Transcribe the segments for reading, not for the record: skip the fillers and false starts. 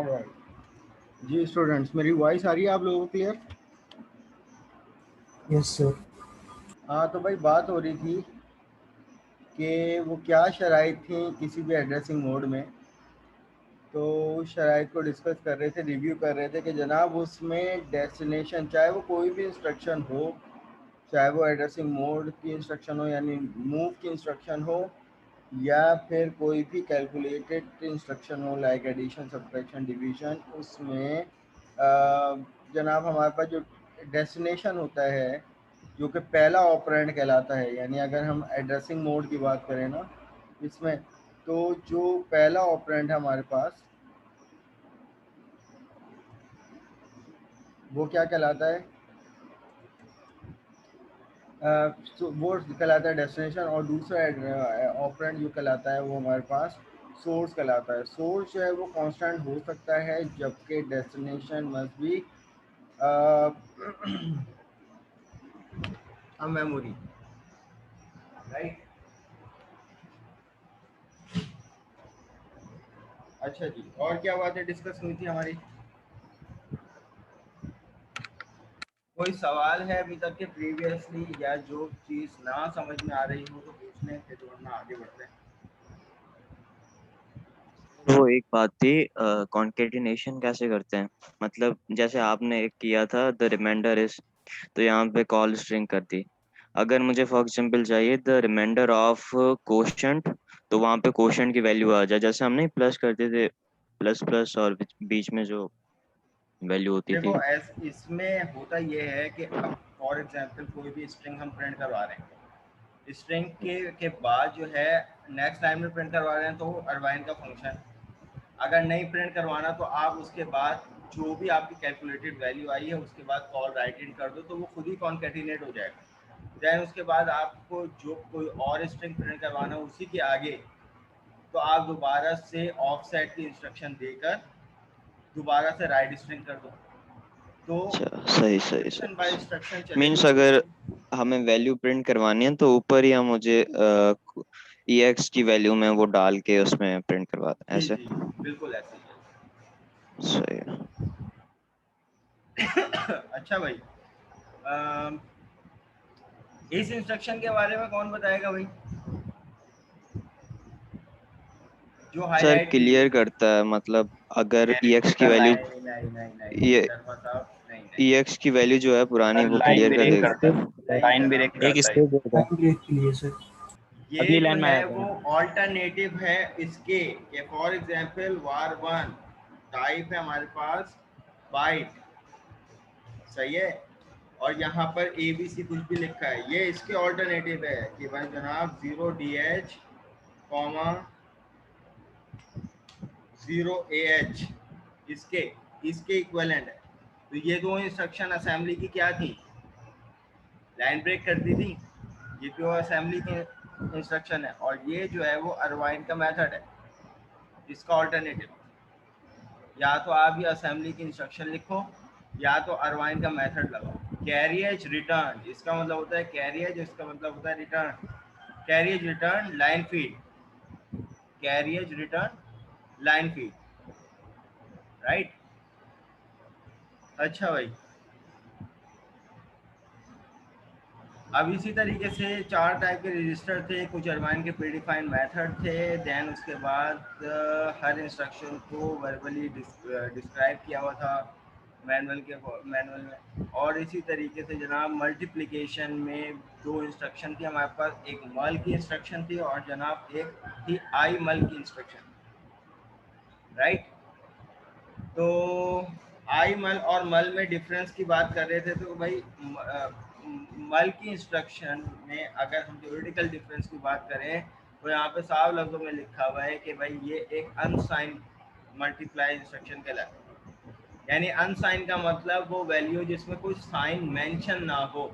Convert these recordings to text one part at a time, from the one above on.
Alright जी students, मेरी voice आ रही है आप लोगों को क्लियर? Yes sir. हाँ तो भाई बात हो रही थी कि वो क्या शराइत थी किसी भी एड्रेसिंग मोड में। तो शराइत को डिस्कस कर रहे थे, रिव्यू कर रहे थे कि जनाब उसमें डेस्टिनेशन चाहे वो कोई भी इंस्ट्रक्शन हो, चाहे वो एड्रेसिंग मोड की इंस्ट्रक्शन हो यानी मूव की इंस्ट्रक्शन हो, या फिर कोई भी कैलकुलेटेड इंस्ट्रक्शन हो लाइक एडिशन सब्ट्रैक्शन डिवीजन, उसमें जनाब हमारे पास जो डेस्टिनेशन होता है जो कि पहला ऑपरेंड कहलाता है, यानी अगर हम एड्रेसिंग मोड की बात करें ना इसमें, तो जो पहला ऑपरेंड है हमारे पास वो क्या कहलाता है? तो वो कहलाता है डेस्टिनेशन, और दूसरा ऑपरेंड जो कहलाता है वो हमारे पास सोर्स कहलाता है। सोर्स जो है वो कांस्टेंट हो सकता है जबकि destination must be a memory, right. अच्छा जी, और क्या बातें डिस्कस हुई थी हमारी? कोई सवाल है अभी तक के प्रीवियसली, या जो चीज़ ना समझ में आ रही हो तो पूछ लें, फिर वरना आगे बढ़ते हैं। वो एक बात थी, कॉन्केटिनेशन कैसे करते हैं? मतलब जैसे आपने एक किया था द रिमाइंडर इज, तो यहाँ पे कॉल स्ट्रिंग कर दी। अगर मुझे फॉर एग्जांपल चाहिए द रिमाइंडर ऑफ कोशेंट, तो वहाँ पे कोशेंट की वैल्यू आ जाए, जैसे हम नहीं प्लस करते थे, प्लस प्लस और बीच में जो वैल्यू होती थी। देखो इसमें होता ये है कि अब फॉर एग्जांपल कोई भी स्ट्रिंग हम प्रिंट करवा रहे हैं, स्ट्रिंग के बाद जो है नेक्स्ट लाइन में प्रिंट करवा रहे हैं, तो वो अरवाइन का फंक्शन। अगर नहीं प्रिंट करवाना तो आप उसके बाद जो भी आपकी कैलकुलेटेड वैल्यू आई है उसके बाद कॉल राइट इन कर दो, तो वो खुद ही कॉन्केटिनेट हो जाएगा। दैन उसके बाद आपको जो कोई और स्ट्रिंग प्रिंट करवाना है उसी के आगे, तो आप दोबारा से ऑफसेट की इंस्ट्रक्शन देकर दोबारा से राइट स्ट्रिंग कर दो, तो अच्छा, सही सही इंस्ट्रक्शन बाय सही। इंस्ट्रक्शन मीन्स चलेगी। अगर हमें वैल्यू प्रिंट करवानी है तो ऊपर ही हम मुझे EX की वैल्यू में वो डाल के उसमें प्रिंट करवाते हैं जी ऐसे। जी बिल्कुल ऐसे ही सही है। है। अच्छा भाई, इस इंस्ट्रक्शन के बारे में कौन बताएगा भाई, जो सर हाईलाइट की हुई? क्लियर करता है, मतलब अगर EX की सर वैल्यू, नहीं नहीं नहीं नहीं ये शर्मा साहब, नहीं नहीं EX की वैल्यू जो है पुरानी वो लाइन क्लियर कर ब्रेक देगा। करता है, नहीं लाइन ब्रेक जनाब, एक करता है। स्पेस देता है ब्रेक के लिए सर। ये अगली जो लाइन में है आ जाता वो है। ऑल्टरनेटिव है इसके। फॉर एग्जांपल var1 टाइप है हमारे पास बाइट, सही है, और यहाँ पर ABC कुछ भी लिखा है, ये इसके ऑल्टरनेटिव है कि भाई जनाब 0DH कॉमा 0AH इसके इसके इक्विवेलेंट है। तो ये दो इंस्ट्रक्शन असेंबली की क्या थी, लाइन ब्रेक कर दी थी, ये प्योर असेंबली की इंस्ट्रक्शन है, और ये जो है वो अरवाइन का मेथड है, इसका ऑल्टरनेटिव। या तो आप ये असेंबली की इंस्ट्रक्शन लिखो या तो अरवाइन का मेथड लगाओ। कैरियज रिटर्न, इसका मतलब होता है कैरियज, इसका मतलब होता है return. Carriage return line feed, carriage return line feed, right. अच्छा भाई, अब इसी तरीके से 4 टाइप के रजिस्टर थे, कुछ अरवाइन के प्रीडिफाइंड मेथड थे। देन उसके बाद हर इंस्ट्रक्शन को वर्बली डिस्क्राइब किया हुआ था मैनुअल में। और इसी तरीके से जनाब मल्टीप्लिकेशन में 2 इंस्ट्रक्शन थी हमारे पास, एक मल की इंस्ट्रक्शन थी और जनाब एक थी आई मल की इंस्ट्रक्शन, राइट। तो आई मल और मल में डिफरेंस की बात कर रहे थे, तो भाई मल की इंस्ट्रक्शन में अगर हम थ्योरेटिकल डिफरेंस की बात करें तो यहाँ पे साफ लफ्जों में लिखा हुआ है कि भाई ये एक अनसाइन मल्टीप्लाई इंस्ट्रक्शन कहलाता है। यानी अनसाइन का मतलब वो वैल्यू जिसमें कोई साइन मेंशन ना हो,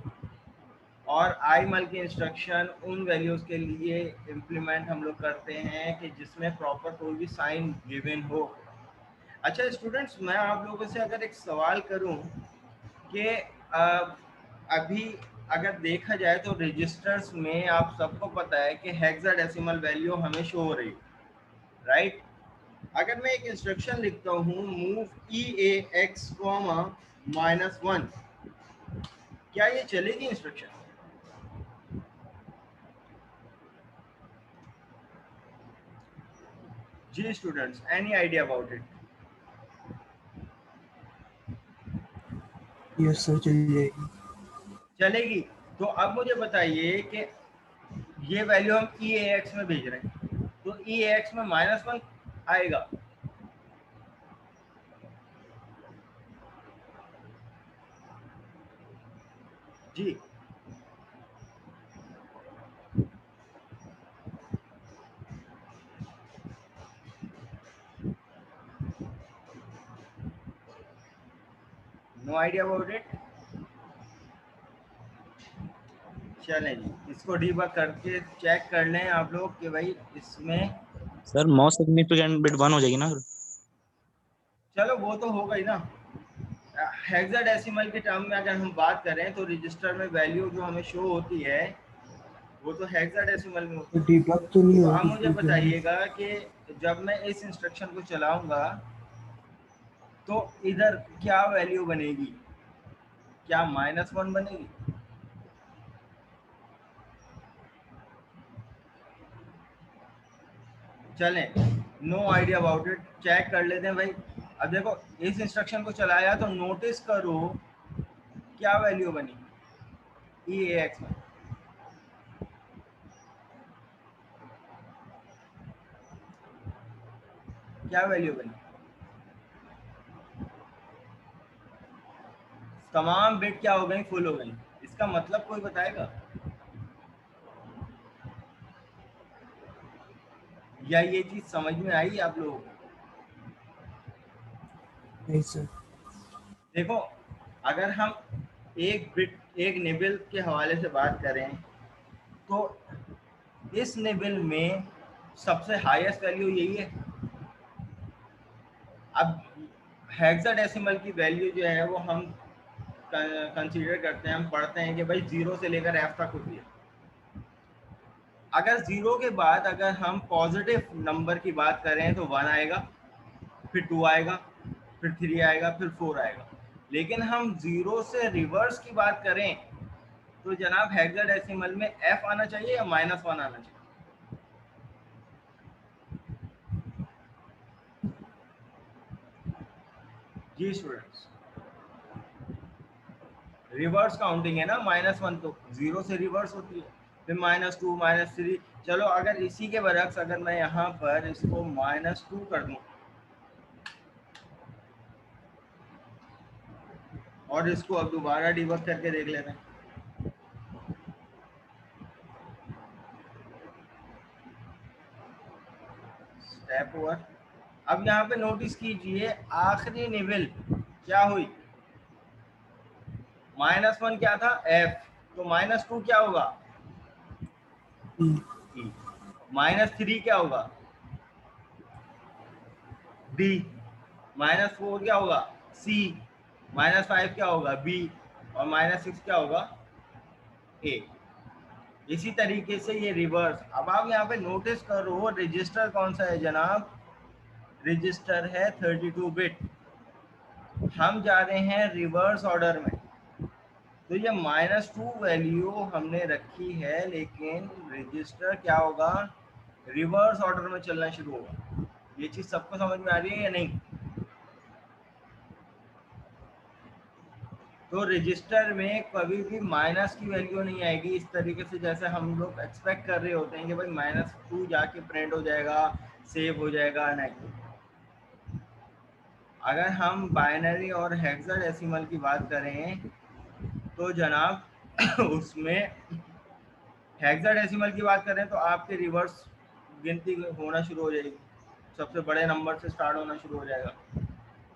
और आई मल की इंस्ट्रक्शन उन वैल्यूज़ के लिए इम्प्लीमेंट हम लोग करते हैं कि जिसमें प्रॉपर कोई भी साइन गिवन हो। अच्छा स्टूडेंट्स, मैं आप लोगों से अगर एक सवाल करूं कि अभी अगर देखा जाए तो रजिस्टर्स में आप सबको पता है कि हेक्साडेसिमल वैल्यू हमें शो हो रही है, राइट। अगर मैं एक इंस्ट्रक्शन लिखता हूँ मूव EAX, -1, क्या ये चलेगी इंस्ट्रक्शन? जी students, any idea about it? Yes sir, चल जाएगी। चलेगी। तो अब मुझे बताइए कि ये वैल्यू हम EAX में भेज रहे हैं, तो EAX में -1 आएगा। जी नो आइडिया अबाउट इट? चलें जी, इसको डीबग करके चेक कर लें आप लोग कि भाई इसमें। सर मोस्ट सिग्निफिकेंट बिट 1 हो जाएगी ना? चलो वो तो होगा ही ना। हेक्साडेसिमल के टर्म में अगर हम बात करें तो रजिस्टर में वैल्यू जो हमें शो होती है वो तो हेक्साडेसिमल में होती तो है। डिबग तो नहीं तो अब होगी मुझे फिर क्या? बताइएगा कि जब मैं इस इंस्ट्रक्शन को चलाऊंगा तो इधर क्या वैल्यू बनेगी? क्या -1 बनेगी? चलें, no idea about it, check कर लेते हैं भाई। अब देखो इस इंस्ट्रक्शन को चलाया तो नोटिस करो क्या वैल्यू बनी EAX में। क्या वैल्यू बनी? तमाम बिट क्या हो गई? फुल हो गई। इसका मतलब कोई बताएगा या ये चीज समझ में आई आप लोगों को? नहीं सर। देखो अगर हम एक बिट एक निबल के हवाले से बात करें तो इस निबल में सबसे हाईएस्ट वैल्यू यही है। अब हेक्साडेसिमल की वैल्यू जो है वो हम कंसीडर करते हैं, हम पढ़ते हैं कि भाई 0 से लेकर F तक होती है। अगर 0 के बाद अगर हम पॉजिटिव नंबर की बात करें तो 1 आएगा, फिर 2 आएगा, फिर 3 आएगा, फिर 4 आएगा। लेकिन हम 0 से रिवर्स की बात करें तो जनाब हेक्साडेसिमल में F आना चाहिए या -1 आना चाहिए? जी स्टूडेंट्स, रिवर्स काउंटिंग है ना, -1 तो 0 से रिवर्स होती है, फिर -2, -3। चलो अगर इसी के बरक्स अगर मैं यहाँ पर इसको -2 कर दूँ और इसको अब दोबारा डिबग करके देख लेते हैं। Step over. अब यहाँ पे नोटिस कीजिए आखिरी निबल क्या हुई? -1 क्या था? F। तो -2 क्या होगा? E। -3 क्या होगा? D। -4 क्या होगा? C। -5 क्या होगा? B। और -6 क्या होगा? A। इसी तरीके से ये रिवर्स। अब आप यहाँ पे नोटिस करो रजिस्टर कौन सा है जनाब? रजिस्टर है 32 बिट। हम जा रहे हैं रिवर्स ऑर्डर में, तो ये -2 वैल्यू हमने रखी है, लेकिन रजिस्टर क्या होगा? रिवर्स ऑर्डर में चलना शुरू होगा। ये चीज सबको समझ में आ रही है या नहीं? तो रजिस्टर में कभी भी माइनस की वैल्यू नहीं आएगी इस तरीके से जैसे हम लोग एक्सपेक्ट कर रहे होते हैं कि भाई -2 जाके प्रिंट हो जाएगा, सेव हो जाएगा। नहीं, अगर हम बाइनरी और हेक्साडेसिमल की बात करें तो जनाब उसमें हेक्साडेसिमल की बात करें तो आपके रिवर्स गिनती होना शुरू हो जाएगी, सबसे बड़े नंबर से स्टार्ट होना शुरू हो जाएगा।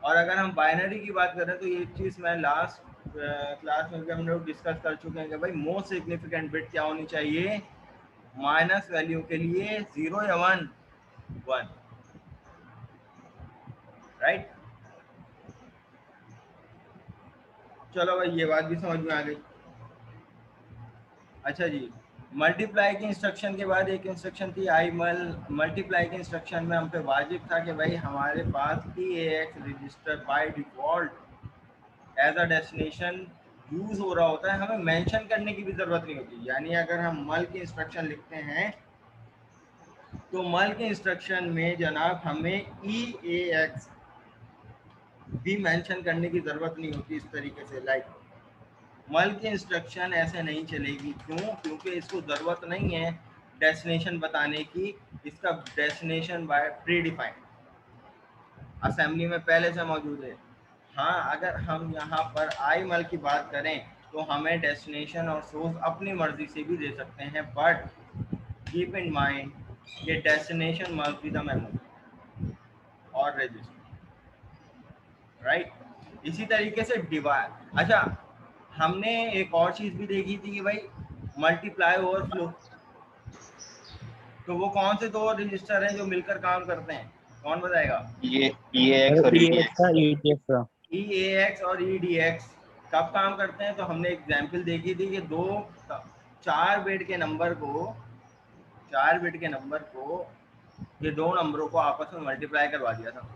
और अगर हम बाइनरी की बात करें तो ये चीज़ मैं लास्ट क्लास में भी हम लोग डिस्कस कर चुके हैं कि भाई मोस्ट सिग्निफिकेंट बिट क्या होनी चाहिए माइनस वैल्यू के लिए? 0 या 1? 1, राइट। चलो भाई ये बात भी समझ में आ गई। अच्छा जी, मल्टीप्लाई की इंस्ट्रक्शन के बाद एक इंस्ट्रक्शन थी आई मल्टीप्लाई की इंस्ट्रक्शन में हम पे वाजिब था कि भाई हमारे पास EAX register by default as a destination use हो रहा होता है, हमें मेंशन करने की भी ज़रूरत नहीं होती। यानी अगर हम मल की इंस्ट्रक्शन लिखते हैं तो मल के इंस्ट्रक्शन में जनाब हमें EAX भी मेंशन करने की ज़रूरत नहीं होती इस तरीके से। लाइक मल की इंस्ट्रक्शन ऐसे नहीं चलेगी, क्यों? क्योंकि इसको ज़रूरत नहीं है डेस्टिनेशन बताने की, इसका destination by pre defined assembly में पहले से मौजूद है। हाँ, अगर हम यहाँ पर आई मल की बात करें तो हमें डेस्टिनेशन और सोर्स अपनी मर्जी से भी दे सकते हैं, बट कीप इन माइंड ये destination must be the memory और रजिस्टर, राइट। इसी तरीके से डिवाइड, अच्छा हमने एक और चीज़ भी देखी थी कि भाई मल्टीप्लाई ओवरफ्लो, तो वो कौन से दो रजिस्टर हैं जो मिलकर काम करते हैं, कौन बताएगा? ये एक्स सर और EX EDX। का EDX का EAX और EDX कब काम करते हैं? तो हमने एग्जाम्पल देखी थी कि 4 बिट के नंबर को 4 बिट के नंबर को ये दो नंबरों को आपस में मल्टीप्लाई करवा दिया था,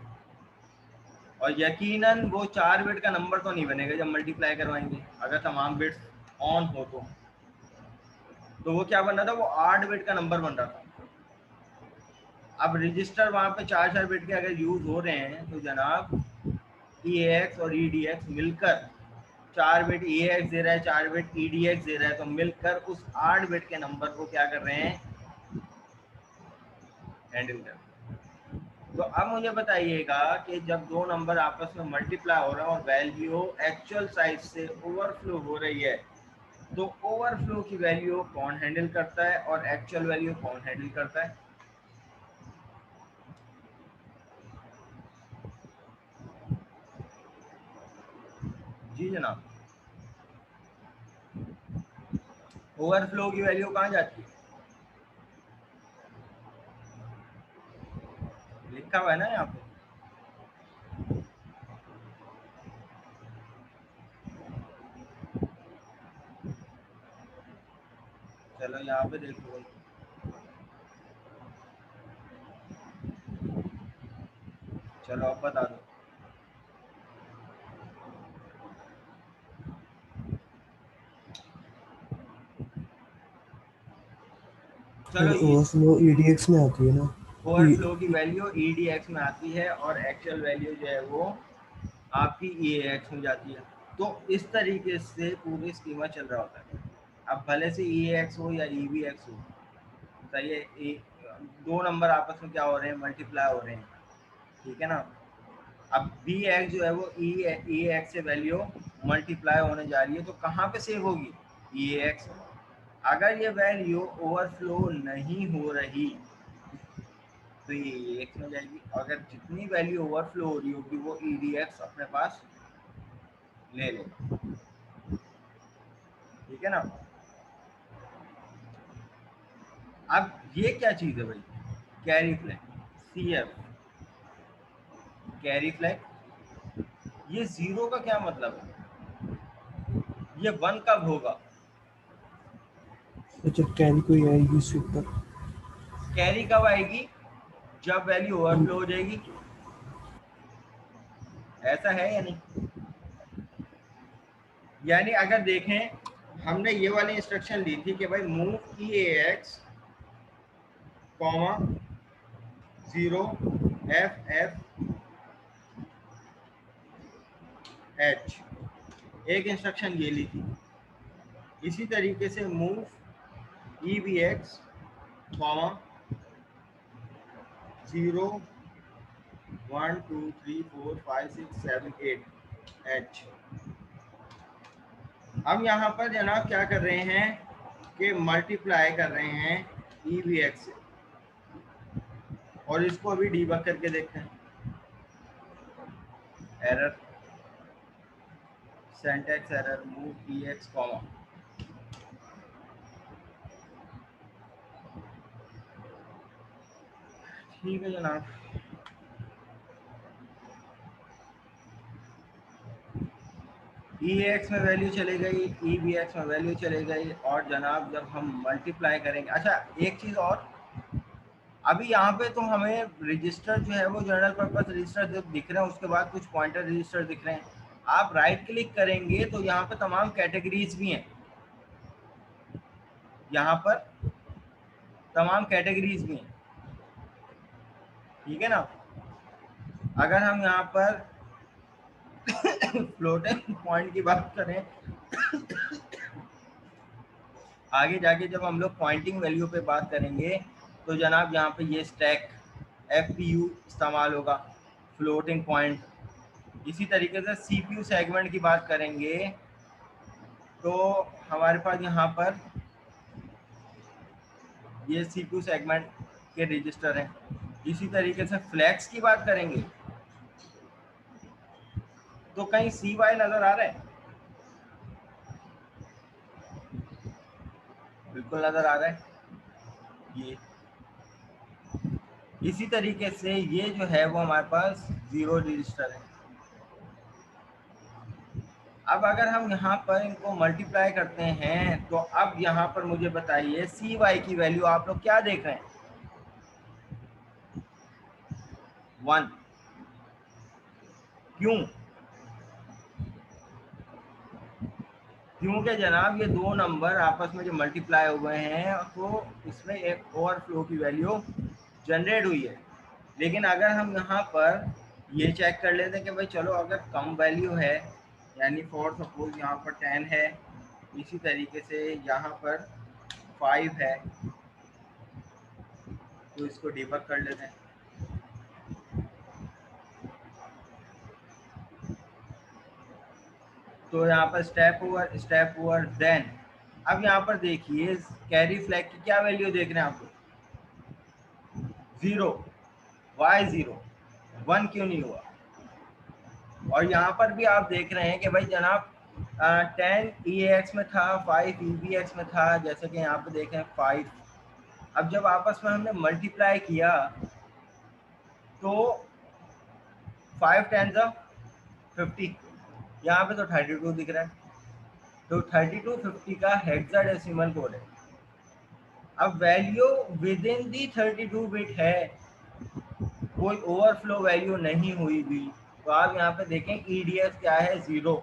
और यकीनन वो 4 बिट का नंबर तो नहीं बनेगा जब मल्टीप्लाई करवाएंगे, अगर तमाम बिट्स ऑन हो तो वो क्या बन रहा था, वो 8 बिट का नंबर बन रहा था। अब रजिस्टर वहाँ पे 4 बिट के अगर यूज हो रहे हैं तो जनाब EAX और EDX मिलकर 4 बिट EAX दे रहा है, 4 बिट EDX दे रहा है, तो मिलकर उस 8 बिट के नंबर को क्या कर रहे हैं, हैंडल कर। तो अब मुझे बताइएगा कि जब दो नंबर आपस में मल्टीप्लाई हो रहे हैं और वैल्यू एक्चुअल साइज से ओवरफ्लो हो रही है, तो ओवरफ्लो की वैल्यू कौन हैंडल करता है और एक्चुअल वैल्यू कौन हैंडल करता है? जी जनाब, ओवरफ्लो की वैल्यू कहाँ जाती है? लिखा हुआ है ना यहाँ पे, चलो यहाँ पे देखो, चलो अब बता दो। चलो ओवरफ्लो EDX में आती है ना। ओवरफ्लो की वैल्यू EDX में आती है और एक्चुअल वैल्यू जो है वो आपकी EAX में जाती है। तो इस तरीके से पूरी स्कीमा चल रहा होता है। अब भले से EAX हो या EBX हो, सही है, दो नंबर आपस में क्या हो रहे हैं, मल्टीप्लाई हो रहे हैं, ठीक है ना। अब BX जो है वो EAX से वैल्यू मल्टीप्लाई होने जा रही है, तो कहाँ पे सेव होगी, EAX। अगर ये वैल्यू ओवरफ्लो नहीं हो रही तो ये EAX में जाएगी, अगर जितनी वैल्यू ओवरफ्लो हो रही होगी वो EDX अपने पास ले ले, ठीक है ना। अब ये क्या चीज़ है भाई, carry flag, CF carry flag. ये 0 का क्या मतलब है, ये 1 कब होगा? तो जब कैरी कोई आएगी इसके ऊपर। कैरी कब आएगी, जब वैल्यू ओवरफ्लो हो जाएगी, ऐसा है या नहीं? यानी अगर देखें, हमने ये वाली इंस्ट्रक्शन ली थी कि भाई मूव EAX, 0 FF H, एक इंस्ट्रक्शन ये ली थी। इसी तरीके से मूव EBX, 0 1 2 3 4 5 6 7 8 H। हम यहाँ पर जनाब क्या कर रहे हैं कि मल्टीप्लाई कर रहे हैं EBX से, और इसको अभी डीबग करके देखते हैं। Error, syntax error, move EX, ठीक है जनाब। ई एक्स में वैल्यू चली गई, ई बी एक्स में वैल्यू चली गई, और जनाब जब हम मल्टीप्लाई करेंगे, अच्छा एक चीज़ और, अभी यहाँ पे तो हमें रजिस्टर जो है वो जनरल पर्पस रजिस्टर जो दिख रहे हैं, उसके बाद कुछ पॉइंटर रजिस्टर दिख रहे हैं। आप राइट क्लिक करेंगे तो यहाँ पे तमाम कैटेगरीज भी हैं, यहाँ पर तमाम कैटेगरीज भी हैं, ठीक है ना। अगर हम यहाँ पर फ्लोटिंग पॉइंट की बात करें, आगे जाके जब हम लोग पॉइंटिंग वैल्यू पे बात करेंगे तो जनाब यहाँ पे ये स्टैक FPU इस्तेमाल होगा, फ्लोटिंग पॉइंट। इसी तरीके से CPU सेगमेंट की बात करेंगे तो हमारे पास यहाँ पर ये CPU सेगमेंट के रजिस्टर हैं। इसी तरीके से फ्लैग्स की बात करेंगे तो कहीं CY नजर आ रहा है? बिल्कुल नजर आ रहा है ये। इसी तरीके से ये जो है वो हमारे पास 0 रजिस्टर है। अब अगर हम यहाँ पर इनको मल्टीप्लाई करते हैं तो अब यहाँ पर मुझे बताइए CY की वैल्यू आप लोग क्या देख रहे हैं? 1। क्यों? क्योंकि जनाब ये दो नंबर आपस में जो मल्टीप्लाई हुए हैं तो इसमें एक ओवरफ्लो की वैल्यू जनरेट हुई है। लेकिन अगर हम यहाँ पर ये चेक कर लेते हैं कि भाई चलो अगर कम वैल्यू है, यानी फॉर सपोज यहाँ पर 10 है, इसी तरीके से यहाँ पर 5 है, तो इसको डिबग कर लेते हैं। तो यहाँ पर स्टेप ओवर देन। अब यहाँ पर देखिए कैरी फ्लैग की क्या वैल्यू देख रहे हैं आप लोग? 0। वाई 0? 1 क्यों नहीं हुआ? और यहाँ पर भी आप देख रहे हैं कि भाई जनाब 10 EAX में था, 5 EBX में था, जैसे कि यहाँ पे देखें 5। अब जब आपस में हमने मल्टीप्लाई किया तो 5 10 50, यहाँ पे तो 32 दिख रहा है, तो 32 50 का हेक्साडेसिमल कोड है। अब value with in the 32 bit है, कोई ओवरफ्लो वैल्यू नहीं हुई भी। तो आप यहाँ पे देखें EDX क्या है? 0।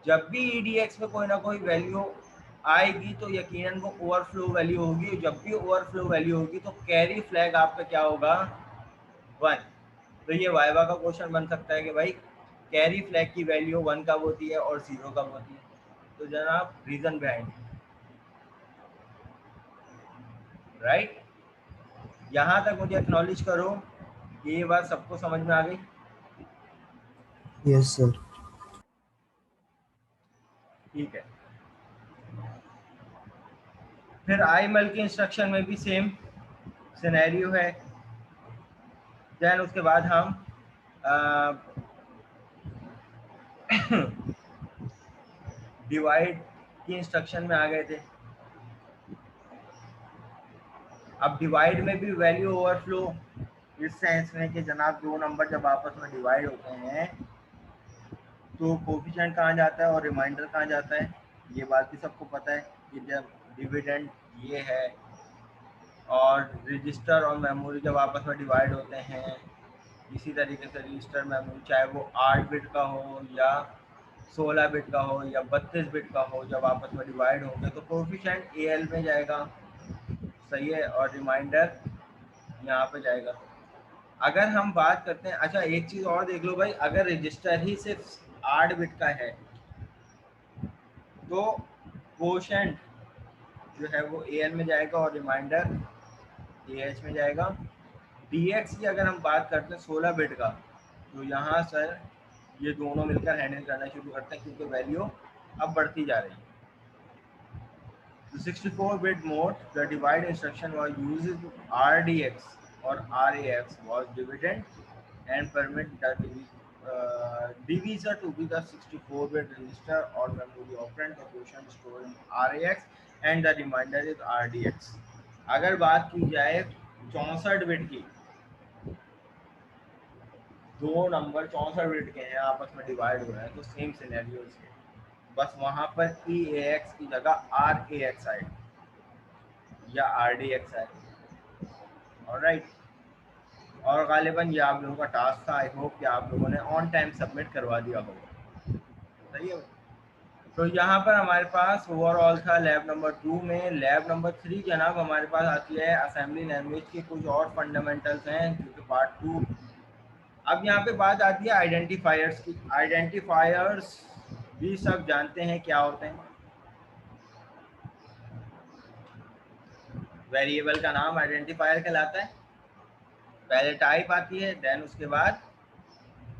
जब भी EDX में कोई ना कोई वैल्यू आएगी तो यकीनन वो ओवरफ्लो वैल्यू होगी। जब भी ओवरफ्लो वैल्यू होगी तो कैरी फ्लैग आपका क्या होगा? 1। तो ये वाइवा का क्वेश्चन बन सकता है कि भाई कैरी फ्लैग की वैल्यू 1 कब होती है और 0 कब होती है? तो जनाब रीजन बिहाइंड, राइट। यहाँ तक मुझे एक्नॉलेज करो कि ये बात सबको समझ में आ गई? Yes sir. ठीक है। फिर IML के इंस्ट्रक्शन में भी सेम सिनेरियो है। देन उसके बाद हम डिवाइड की इंस्ट्रक्शन में आ गए थे। अब डिवाइड में भी वैल्यू ओवरफ्लो इस सेंस में कि जनाब दो नंबर जब आपस में डिवाइड होते हैं तो कोफिशिएंट कहाँ जाता है और रिमाइंडर कहाँ जाता है? ये बात भी सबको पता है कि जब डिविडेंड ये है और रजिस्टर और मेमोरी जब आपस में डिवाइड होते हैं, इसी तरीके से रजिस्टर मेमोरी चाहे वो 8 बिट का हो या 16 बिट का हो या 32 बिट का हो, जब आपस में डिवाइड होंगे तो कोफिशिएंट AL में जाएगा, सही है, और रिमाइंडर यहाँ पे जाएगा। अगर हम बात करते हैं, अच्छा एक चीज़ और देख लो भाई, अगर रजिस्टर ही सिर्फ 8 बिट का है तो कोशेंट जो है वो AL में जाएगा और रिमाइंडर AH में जाएगा। DX की अगर हम बात करते हैं 16 बिट का, तो यहाँ सर ये दोनों मिलकर हैंडल करना शुरू करते हैं क्योंकि वैल्यू अब बढ़ती जा रही है। The 64-bit mode, the divide instruction was used to RDX or RAX was dividend and permit the divisor to be the 64-bit register or memory operand, the quotient stored in RAX and the remainder is RDX. अगर बात की जाए 64 bit की, दो number 64 bit के हैं, आपस में डिवाइड हो रहे हैं, तो सेम सिनेरियो है, बस वहाँ पर ई ए एक्स की जगह आर ए एक्स आएगा या आर डी एक्स आएगा। ऑलराइट, और गालिबन ये आप लोगों का टास्क था। आई होप कि आप लोगों ने ऑन टाइम सबमिट करवा दिया होगा। सही है। तो यहाँ पर हमारे पास ओवरऑल था लैब नंबर 2 में। लैब नंबर 3 जनाब हमारे पास आती है असेंबली लैंग्वेज की कुछ और फंडामेंटल्स हैं जो कि पार्ट 2। अब यहाँ पे बात आती है आइडेंटिफायर्स की। आइडेंटिफायर्स भी सब जानते हैं क्या होते हैं। वेरिएबल का नाम आइडेंटिफायर कहलाता है। पहले टाइप आती है, देन उसके बाद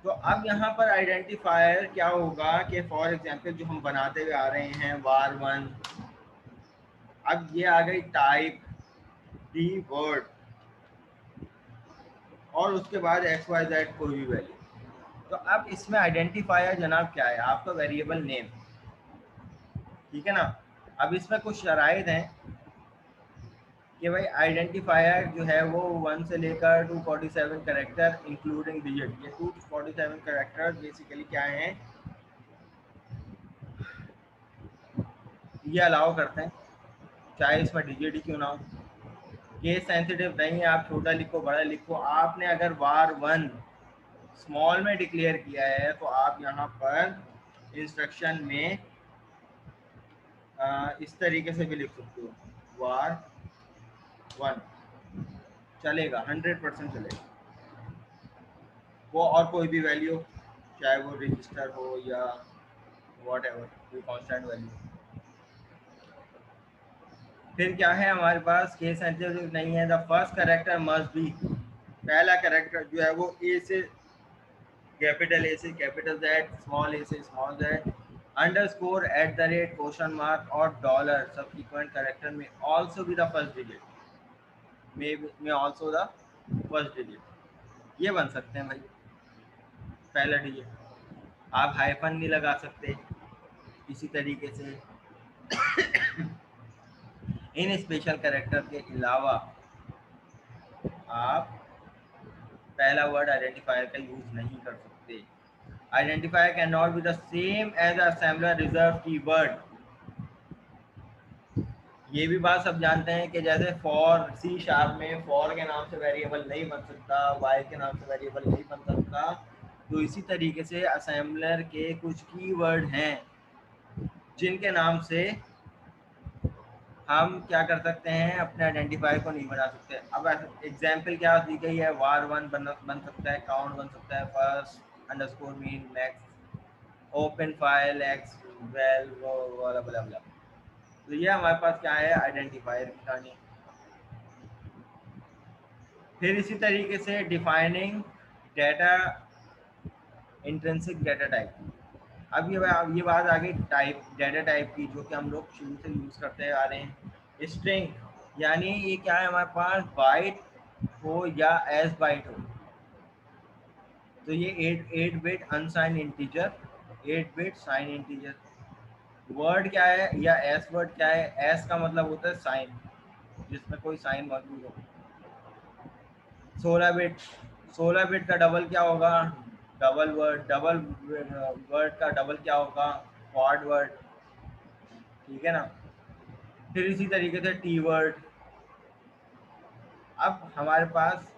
तो अब यहाँ पर आइडेंटिफायर क्या होगा कि फॉर एग्जांपल जो हम बनाते हुए आ रहे हैं var1, अब ये आ गई टाइप डी वर्ड और उसके बाद XYZ कोई भी वैल्यू। तो अब इसमें आइडेंटिफायर जनाब क्या है, आपका वेरिएबल नेम, ठीक है ना। अब इसमें कुछ शराइत हैं कि भाई आइडेंटिफायर जो है वो 1 से लेकर 247 कैरेक्टर इंक्लूडिंग डिजिट। ये 247 कैरेक्टर बेसिकली क्या हैं, ये अलाउ करते हैं, चाहे इसमें डिजिट ही क्यों ना हो। केस सेंसिटिव नहीं है, आप छोटा लिखो बड़ा लिखो। आपने अगर var1 स्मॉल में डिक्लेयर किया है तो आप यहाँ पर इंस्ट्रक्शन में इस तरीके से भी लिख सकते हो, var1 चलेगा, 100% चलेगा वो। और कोई भी वैल्यू, चाहे वो रजिस्टर हो या वॉट एवर, कोई कॉन्स्टेंट वैल्यू। फिर क्या है हमारे पास, केस सेंसिटिव नहीं है। The first character must be, पहला कैरेक्टर जो है वो ए से कैपिटल ए से कैपिटल जेड, स्मॉल ए से small Z, underscore at the rate question mark और डॉलर सब्सिक्वेंट कैरेक्टर में also be the first digit, में आल्सो द फर्स्ट डिजिट। ये बन सकते हैं भाई पहला डिजिट। आप हाइफन नहीं लगा सकते इसी तरीके से। इन स्पेशल कैरेक्टर के अलावा आप पहला वर्ड आइडेंटिफायर का यूज नहीं कर सकते। Identifier can not be the same as assembler reserve keyword. ये भी बात सब जानते हैं कि जैसे फॉर C# में फॉर के नाम से वेरिएबल नहीं बन सकता, वाई के नाम से वेरिएबल नहीं बन सकता, तो इसी तरीके से असेंबलर के कुछ कीवर्ड हैं जिनके नाम से हम क्या कर सकते हैं, अपने आइडेंटिफायर को नहीं बना सकते। अब एग्जाम्पल क्या दी गई है, var1 बन सकता है, काउंट बन सकता है, first underscore mean max, open file x well वाला बला बला। तो ये हमारे पास क्या है, आइडेंटिफायर की कहानी। फिर इसी तरीके से defining data, intrinsic data type. अब ये बात आ गई टाइप, डाटा टाइप की, जो कि हम लोग शुरू से यूज़ करते आ रहे हैं। स्ट्रिंग यानी ये क्या है, हमारे पास बाइट हो या एस बाइट हो, तो ये 8 bit unsign integer, 8 bit sign integer. Word क्या है या एस वर्ड क्या है, एस का मतलब होता है साइन, जिसमें कोई साइन मौजूद हो। 16 बिट का डबल क्या होगा, डबल वर्ड। डबल वर्ड का डबल क्या होगा, क्वाड वर्ड, ठीक है ना। फिर इसी तरीके से टी वर्ड। अब हमारे पास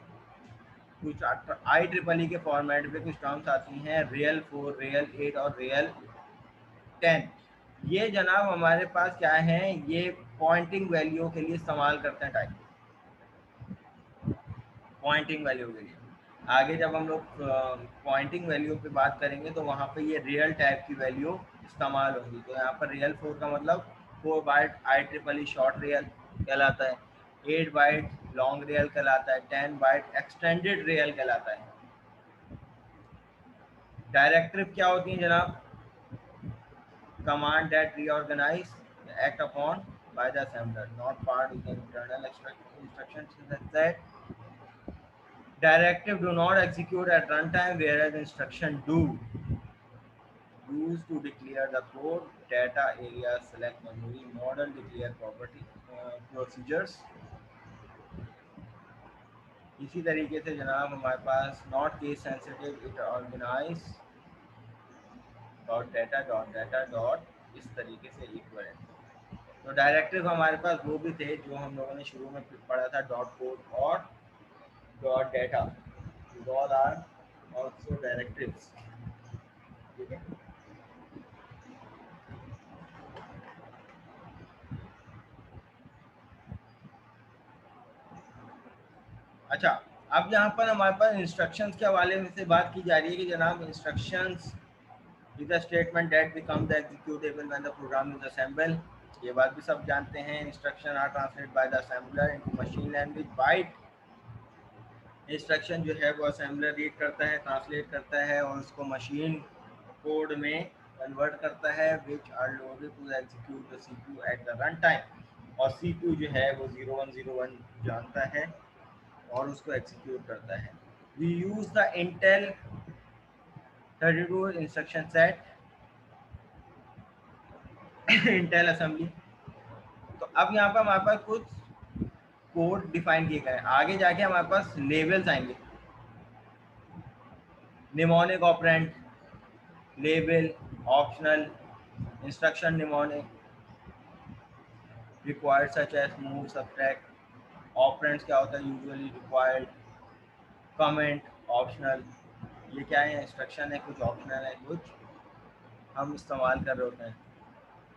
कुछ IEEE के फॉर्मेट पे कुछ टर्म्स आती हैं, रियल 4, रियल 8 और रियल 10। ये जनाब हमारे पास क्या है, ये पॉइंटिंग वैल्यू के लिए इस्तेमाल करते हैं टाइप, पॉइंटिंग वैल्यू के लिए। आगे जब हम लोग पॉइंटिंग वैल्यू पे बात करेंगे तो वहाँ पे ये रियल टाइप की वैल्यू इस्तेमाल होगी। तो यहाँ पर रियल 4 का मतलब 4 बाइट IEEE शॉर्ट रियल कहलाता है, 8 बाइट लॉन्ग रियल कहलाता है, 10 बाइट एक्सटेंडेड रियल कहलाता है। डायरेक्टिव क्या होती है जनाब, command that reorganize act upon by the assembler, not part of the internal instructions that directive do not execute at runtime, whereas instruction do. Used to declare the code, data area, select memory, model, declare property procedures. इसी तरीके से जनाब हमारे पास not case sensitive it organise dot data dot इस तरीके से equivalent. तो डायरेक्टिव हमारे पास वो भी थे जो हम लोगों ने शुरू में पढ़ा था, डॉट कोड और dot data, all are also directives. ठीक है, अच्छा अब यहाँ पर हमारे पास इंस्ट्रक्शंस के हवाले में से बात की जा रही है कि जनाब instructions is a statement that become the executable when the program is assemble. ये बात भी सब जानते हैं। Instruction are translate by the assembler into machine language. Byte instruction जो है वो असेंबलर रीड करता है, ट्रांसलेट करता है और उसको मशीन कोड में कन्वर्ट करता है, which are loaded to execute the CPU at the run time. और सीपीयू जो है वो 0101 जानता है और उसको एग्जीक्यूट करता है। We use the Intel 32 instruction set Intel assembly. तो अब यहाँ पर हमारे पास कुछ कोड डिफाइन किए गए हैं। आगे जाके हमारे पास लेबल्स आएंगे, mnemonic operand, label, optional, instruction mnemonic, required such as move, subtract. Operands क्या होता है? Usually required, comment, optional. ये क्या है? इंस्ट्रक्शन है, कुछ ऑप्शनल है, कुछ हम इस्तेमाल कर रहे होते हैं।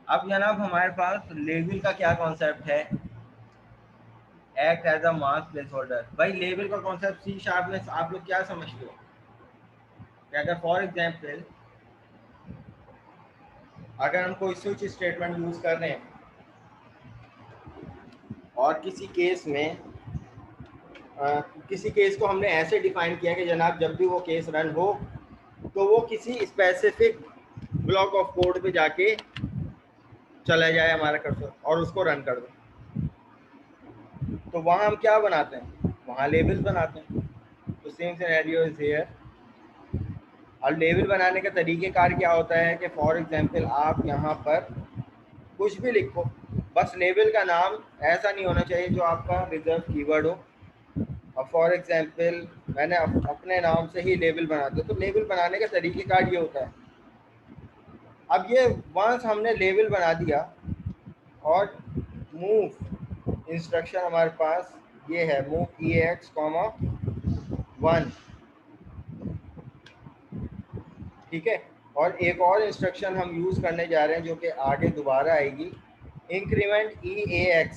अब जनाब हमारे पास लेबल का क्या कॉन्सेप्ट है? Act as a mask place holder. भाई लेबल का कॉन्सेप्ट सी शार्प में आप लोग क्या समझते हो कि अगर फॉर एग्जांपल अगर हम कोई स्विच स्टेटमेंट यूज कर रहे हैं और किसी केस में किसी केस को हमने ऐसे डिफाइन किया कि जनाब जब भी वो केस रन हो तो वो किसी स्पेसिफिक ब्लॉक ऑफ कोड पे जाके चला जाए हमारा कर्सर और उसको रन कर दो, तो वहाँ हम क्या बनाते हैं? वहाँ लेबल्स बनाते हैं। तो सेम सिनेरियो इज हियर। और लेबल बनाने का तरीक़ेकार क्या होता है कि फॉर एग्जांपल आप यहाँ पर कुछ भी लिखो, बस लेबल का नाम ऐसा नहीं होना चाहिए जो आपका रिजर्व कीवर्ड हो। अब फॉर एग्जांपल मैंने अपने नाम से ही लेबल बना दिया, तो लेबल बनाने का तरीक़ेकार ये होता है। अब ये वंस हमने लेबल बना दिया और मूव इंस्ट्रक्शन हमारे पास ये है, मूव EAX, 1, ठीक है। और एक और इंस्ट्रक्शन हम यूज़ करने जा रहे हैं जो कि आगे दोबारा आएगी, इंक्रीमेंट EAX,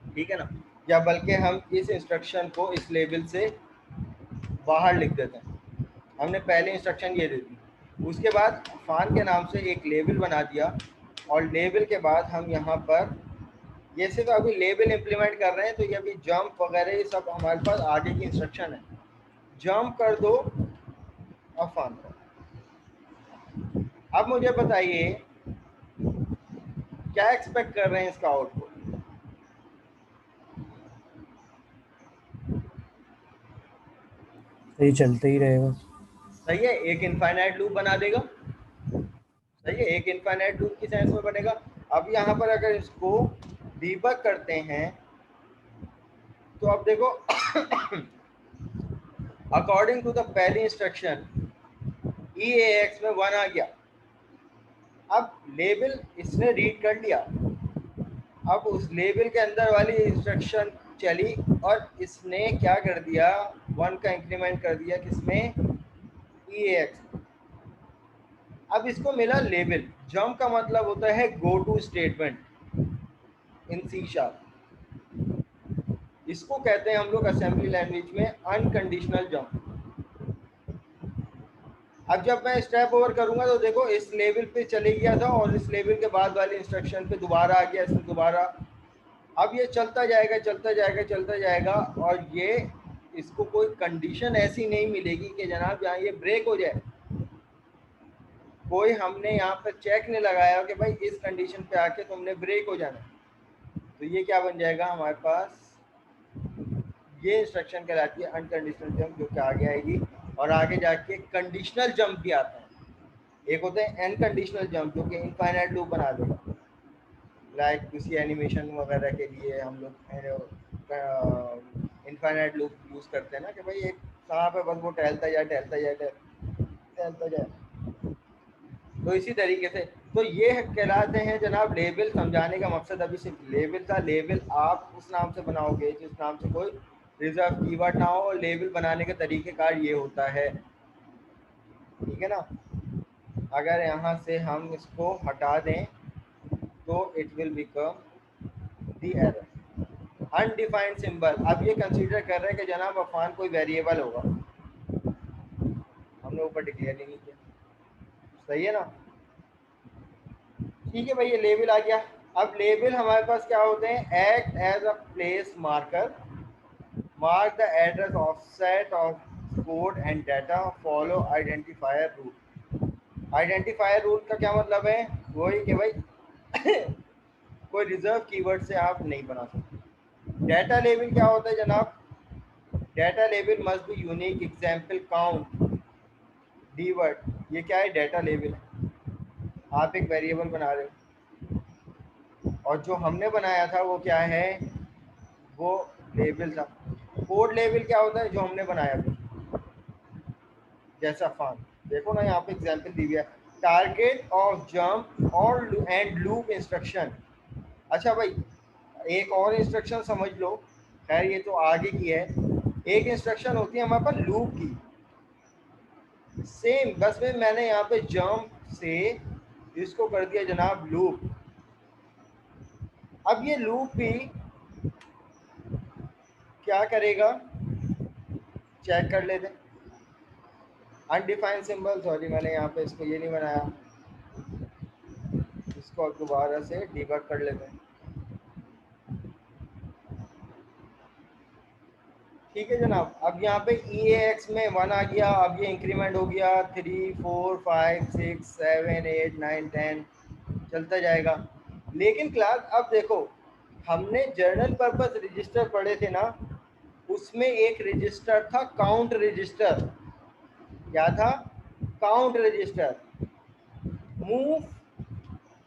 ठीक है ना। या बल्कि हम इस इंस्ट्रक्शन को इस लेबल से बाहर लिख देते हैं। हमने पहले इंस्ट्रक्शन ये दे दी, उसके बाद फान के नाम से एक लेबल बना दिया और लेबल के बाद हम यहाँ पर ये सिर्फ अभी लेबल इम्प्लीमेंट कर रहे हैं, तो ये अभी जंप वगैरह ये सब हमारे पास आगे की इंस्ट्रक्शन है। जंप कर दो और फान करो। अब मुझे बताइए क्या एक्सपेक्ट कर रहे हैं इसका आउटपुट? सही चलते ही रहेगा। सही है, एक इनफाइनाइट लूप बना देगा। सही है, एक इनफाइनाइट लूप की सेंस में बनेगा। अब यहाँ पर अगर इसको डीबग करते हैं तो अब देखो अकॉर्डिंग टू द पहली इंस्ट्रक्शन EAX में 1 आ गया। अब लेबल इसने रीड कर लिया, अब उस लेबल के अंदर वाली इंस्ट्रक्शन चली और इसने क्या कर दिया? 1 का इंक्रीमेंट कर दिया किसमें? EAX। अब इसको मिला लेबल। जंप का मतलब होता है go to statement in C sharp. इसको कहते हैं हम लोग असेंबली लैंग्वेज में अनकंडीशनल जंप। अब जब मैं स्टेप ओवर करूंगा तो देखो इस लेवल पे चले गया था और इस लेवल के बाद वाले इंस्ट्रक्शन पे दोबारा आ गया, इसमें दोबारा। अब ये चलता जाएगा चलता जाएगा चलता जाएगा और ये इसको कोई कंडीशन ऐसी नहीं मिलेगी कि जनाब यहाँ ये ब्रेक हो जाए। कोई हमने यहाँ पर चेक नहीं लगाया कि भाई इस कंडीशन पे आके तुमने ब्रेक हो जाना। तो ये क्या बन जाएगा हमारे पास? ये इंस्ट्रक्शन कहलाती है अनकंडीशनल जंप, जो कि आगे आएगी। और आगे जाके कंडीशनल जंप भी आता है। एक होता है अनकंडीशनल जंप जो कि इनफाइनाइट लूप बना देगा। लाइक किसी एनिमेशन वगैरह के लिए हम लोग इनफाइनाइट लूप यूज़ करते हैं ना, कि भाई एक कहाँ पे बस वो टहलता जाए टहलता जाए टहलता जाए। तो इसी तरीके से तो ये कहलाते हैं जनाब लेबल। समझाने का मकसद अभी सिर्फ लेबल था। लेबल आप उस नाम से बनाओगे जिस नाम से कोई रिजर्व कीवर्ड ना हो, और लेबल बनाने का तरीक़ेकार ये होता है, ठीक है ना। अगर यहाँ से हम इसको हटा दें तो it will become the error undefined symbol. अब ये कंसीडर कर रहे हैं कि जनाब अफान कोई वेरिएबल होगा, हमने ऊपर डिक्लेयर ही नहीं किया, सही है ना। ठीक है भाई, ये लेबल आ गया। अब लेबल हमारे पास क्या होते हैं, act as a place marker, mark the address offset of code and data, follow identifier rule. Identifier rule का क्या मतलब है, वही कि भाई कोई रिजर्व कीवर्ड से आप नहीं बना सकते। डाटा लेबल क्या होता है जनाब, data label must be unique example count D word. ये क्या है, डाटा लेबल है। आप एक वेरिएबल बना रहे हो और जो हमने बनाया था वो क्या है, वो लेबल था। कोड लेबल क्या होता है, जो हमने बनाया था, जैसा फान देखो ना, यहाँ पे एग्जाम्पल दी हुई है, टारगेट ऑफ जंप और एंड लूप इंस्ट्रक्शन। अच्छा भाई, एक और इंस्ट्रक्शन समझ लो, खैर ये तो आगे की है। एक इंस्ट्रक्शन होती है हमारे पास लूप की, सेम, बस में मैंने यहाँ पे जंप से इसको कर दिया जनाब लूप। अब ये लूप भी क्या करेगा, चेक कर लेते। अनडिफाइंड सिंबल, सॉरी मैंने यहाँ पे इसको ये नहीं बनाया, इसको अब दोबारा से डिबग कर लेते हैं। ठीक है जनाब, अब यहाँ पे EAX में 1 आ गया, अब ये इंक्रीमेंट हो गया 3 4 5 6 7 8 9 10 चलता जाएगा। लेकिन क्लास अब देखो, हमने जर्नल पर्पस रजिस्टर पढ़े थे ना, उसमें एक रजिस्टर था काउंट रजिस्टर। क्या था, count register. Move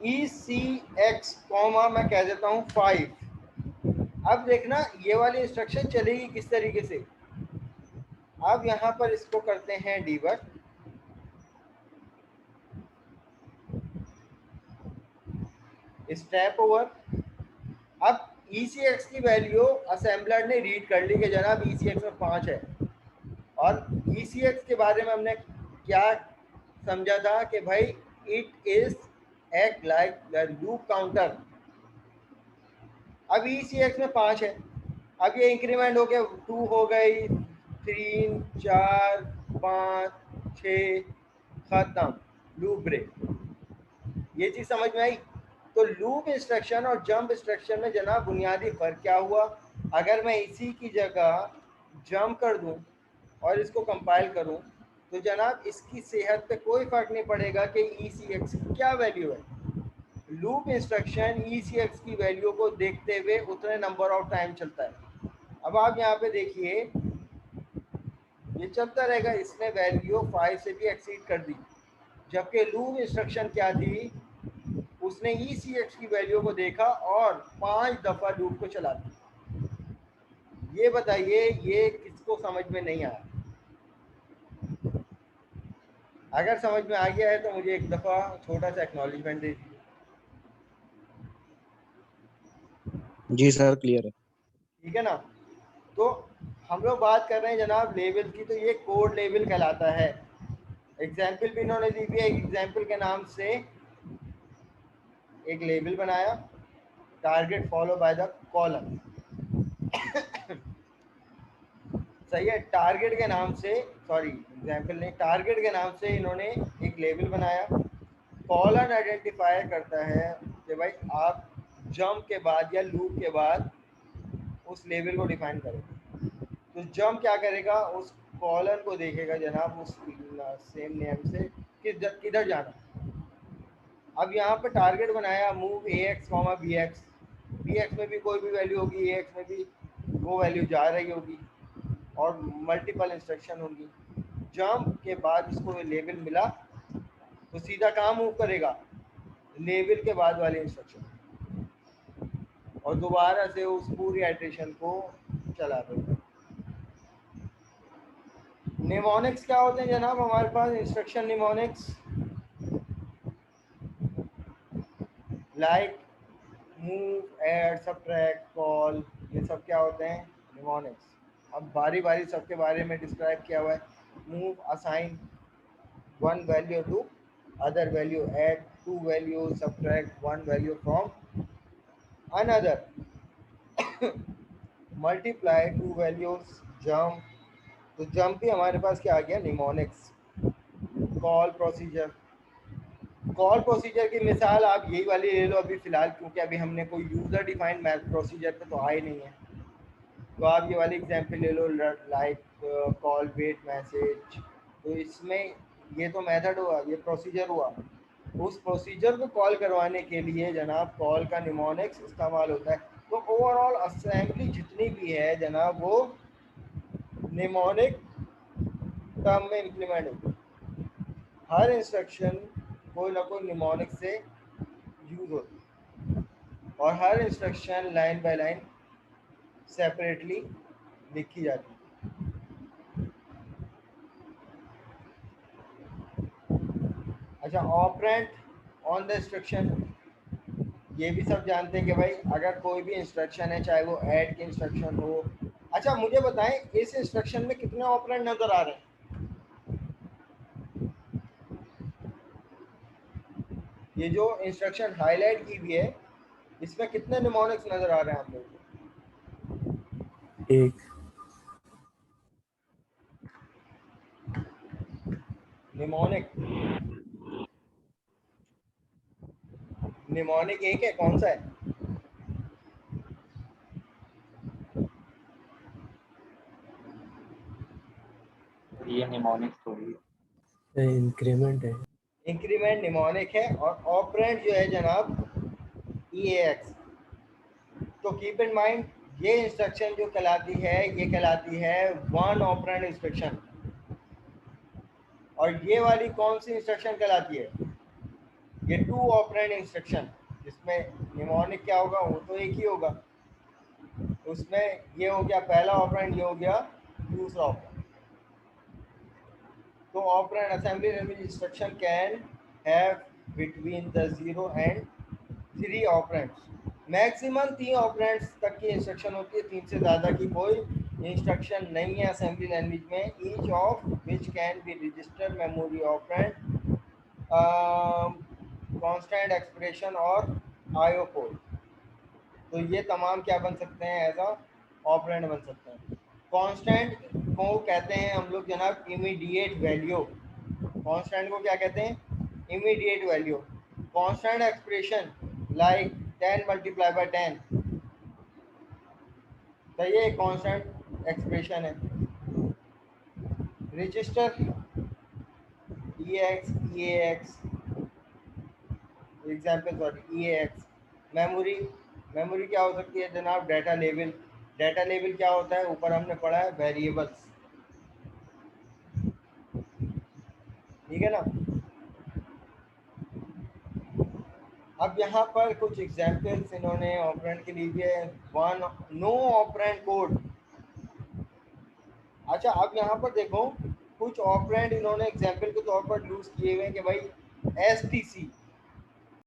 ECX comma मैं कह देता हूँ 5। अब देखना ये वाली इंस्ट्रक्शन चलेगी किस तरीके से। अब यहाँ पर इसको करते हैं डीबग, स्टेप ओवर। अब ECX की वैल्यू असेंबलर ने रीड कर ली कि जनाब ECX में 5 है। और ECX के बारे में हमने क्या समझा था कि भाई it is act like the loop counter. अब ECX में 5 है, अब ये इंक्रीमेंट हो गया 2 हो गई 3 4 5 6 खत्म, लूप ब्रेक। ये चीज समझ में आई। तो लूप इंस्ट्रक्शन और जंप इंस्ट्रक्शन में जनाब बुनियादी फर्क क्या हुआ, अगर मैं इसी की जगह जंप कर दूं और इसको कंपाइल करूं तो जनाब इसकी सेहत पे कोई फर्क नहीं पड़ेगा कि ECX की क्या वैल्यू है। लूप इंस्ट्रक्शन ECX की वैल्यू को देखते हुए उतने नंबर ऑफ टाइम चलता है। अब आप यहाँ पे देखिए, ये चलता रहेगा, इसने वैल्यू 5 से भी एक्सीड कर दी, जबकि लूप इंस्ट्रक्शन क्या थी, उसने ECX की वैल्यू को देखा और 5 दफा लूप को चला दिया। ये बताइए ये किसको समझ में नहीं आया। अगर समझ में आ गया है तो मुझे एक दफा छोटा सा एक्नॉलेजमेंट दे दीजिए। जी सर, क्लियर है। ठीक है ना। तो हम लोग बात कर रहे हैं जनाब लेवल की, तो ये कोड लेवल कहलाता है। एग्जाम्पल भी इन्होंने दी हुई है, एग्जाम्पल के नाम से एक लेबल बनाया, target follow by the column. सही है, टारगेट के नाम से, सॉरी एग्जाम्पल नहीं, टारगेट के नाम से इन्होंने एक लेबल बनाया। कॉलन आइडेंटिफायर करता है कि भाई आप जंप के बाद या लूप के बाद उस लेबल को डिफाइन करें। तो जंप क्या करेगा, उस कॉलन को देखेगा जनाब उस सेम नेम से किधर जाना। अब यहाँ पर टारगेट बनाया मूव AX, BX। BX में भी कोई भी वैल्यू होगी, AX में भी वो वैल्यू जा रही होगी और मल्टीपल इंस्ट्रक्शन होंगी। जंप के बाद इसको लेबल मिला तो सीधा कहाँ मूव करेगा, लेबल के बाद वाले इंस्ट्रक्शन। और दोबारा से उस पूरी आइट्रेशन को चला दो। निमोनिक्स क्या होते हैं जनाब हमारे पास? Instruction mnemonics like move, add, subtract, call, ये सब क्या होते हैं? निमोनिक्स। अब बारी बारी सबके बारे में डिस्क्राइब किया हुआ है। Move, assign one value to other value, add to value, subtract one value from another, multiply to values, jump. तो जंप भी हमारे पास क्या आ गया? Mnemonics. Call procedure, call procedure की मिसाल आप यही वाली ले लो अभी फ़िलहाल, क्योंकि अभी हमने कोई यूज़र डिफाइंड मैथ प्रोसीजर पे तो आए नहीं है, तो आप ये वाली एग्जांपल ले लो, लाइक कॉल वेट मैसेज। तो इसमें ये तो मेथड हुआ, ये प्रोसीजर हुआ। उस प्रोसीजर को कॉल करवाने के लिए जनाब कॉल का निमोनिक्स इस्तेमाल होता है। तो ओवरऑल असेंबली जितनी भी है जनाब वो निमोनिक टर्म में इम्प्लीमेंट होती है। हर इंस्ट्रक्शन कोई ना कोई निमोनिक से यूज होती है और हर instruction line by line separately लिखी जाती है। अच्छा, ऑपरेंट ऑन द इंस्ट्रक्शन, ये भी सब जानते हैं कि भाई अगर कोई भी इंस्ट्रक्शन है, चाहे वो ऐड की इंस्ट्रक्शन हो। अच्छा मुझे बताएं, इस इंस्ट्रक्शन में कितने ऑपरेंट नज़र आ रहे हैं? ये जो इंस्ट्रक्शन हाईलाइट की हुई है इसमें कितने निमोनिक्स नज़र आ रहे हैं आप लोगों को? एक। निमोनिक, निमोनिक एक है, कौन सा है? ये निमोनिक्स थोड़ी है। इंक्रीमेंट है। इंक्रीमेंट निमोनिक है और ऑपरेंट जो है जनाब EAX। तो कीप इन माइंड, ये इंस्ट्रक्शन जो कहलाती है ये कहलाती है वन ऑपरेंड इंस्ट्रक्शन। और ये वाली कौन सी इंस्ट्रक्शन कहलाती है? ये टू ऑपरेंड इंस्ट्रक्शन, जिसमें निमोनिक क्या होगा? वो तो एक ही होगा। उसमें ये हो गया पहला ऑपरेंड, ये हो गया दूसरा ऑपरेंड। तो operand assembly language instruction can have between the 0 and 3 operands. Maximum 3 operands तक की इंस्ट्रक्शन होती है, 3 से ज़्यादा की कोई इंस्ट्रक्शन नहीं है असेंबली लैंग्वेज में। Each of which can be register memory operand, constant expression और आईओ पोर्ट। तो ये तमाम क्या बन सकते हैं? एज अ ऑपरेंड बन सकते हैं। कांस्टेंट को कहते हैं हम लोग जनाब इमीडिएट वैल्यू। कांस्टेंट को क्या कहते हैं? Immediate value. Constant expression like 10 multiply by 10, तो ये कांस्टेंट एक्सप्रेशन है। Register EAX example, sorry EAX। Memory, memory क्या हो सकती है जनाब? Data level. डाटा लेवल क्या होता है? ऊपर हमने पढ़ा है वेरिएबल्स, ठीक है ना। अब यहाँ पर कुछ एग्जाम्पल्स इन्होंने ऑपरेंड के लिए वन नो ऑपरेंड कोड। अच्छा अब यहाँ पर देखो कुछ ऑपरेंड इन्होंने एग्जाम्पल के तौर पर यूज़ किए हुए हैं कि भाई STC,